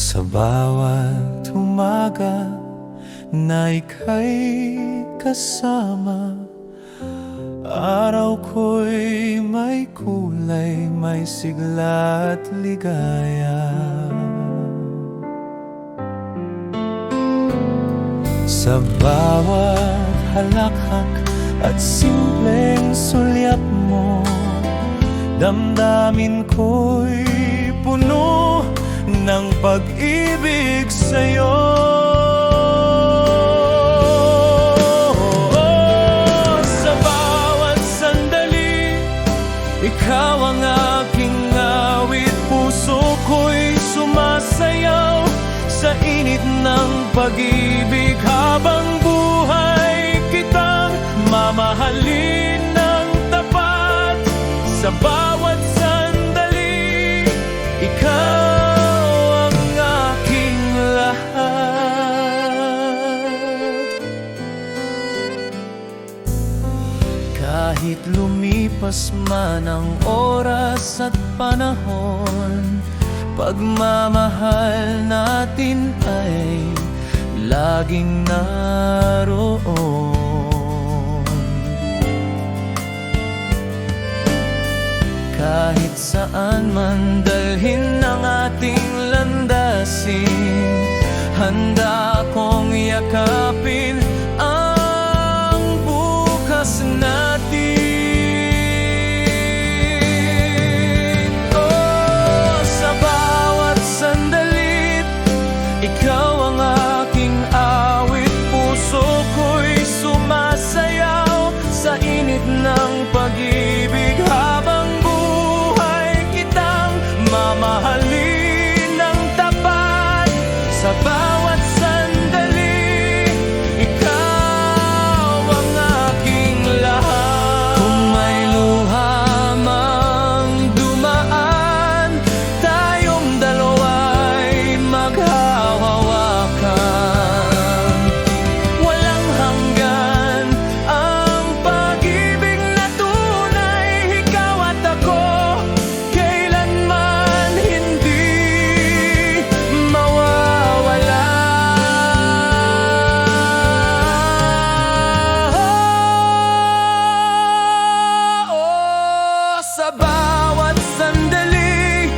Sa bawat umaga na ika'y kasama, araw ko'y may kulay, may sigla at ligaya. Sa bawat halakhak at simpleng sulyap mo, damdamin ko'y puno ng pag-ibig sa'yo. Sa bawat sandali, ikaw ang aking awit. Puso ko'y sumasayaw sa init ng pag-ibig. Habang buhay kitang mamahalin ng tapat. Sa bawat sandali, ikaw ang aking lahat. Kahit lumipas man ang oras at panahon, pagmamahal natin ay laging naroon. Kahit saan man dalhin ang ating landasin, handa kong yakapin ang bukas natin. Oh, sa bawat sandalit, ikaw ang aking awit. Puso ko'y sumasayaw sa init ng pag-ibig. Habang buhay kitang mamahalin ng tapat. Sa bawat sandali, ikaw ang aking lahat. Kung may luha mang dumaan, tayong dalawa'y maghahawakan. Walang hanggan ang pag-ibig na tunay. Ikaw at ako, kailanman hindi mawawala. Oh, sa bawat sandali,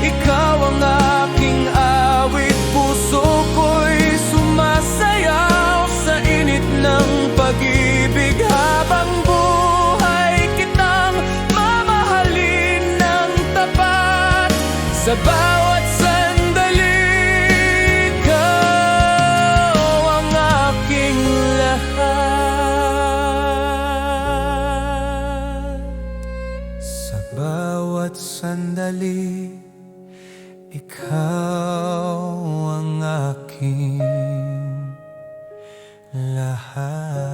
ikaw ang aking awit. Puso ko'y sumasayaw sa init ng pag-ibig. Habang buhay kitang mamahalin ng tapat. Sa bawat sandali, ikaw ang aking lahat. Sa bawat sandali, ikaw ang aking lahat.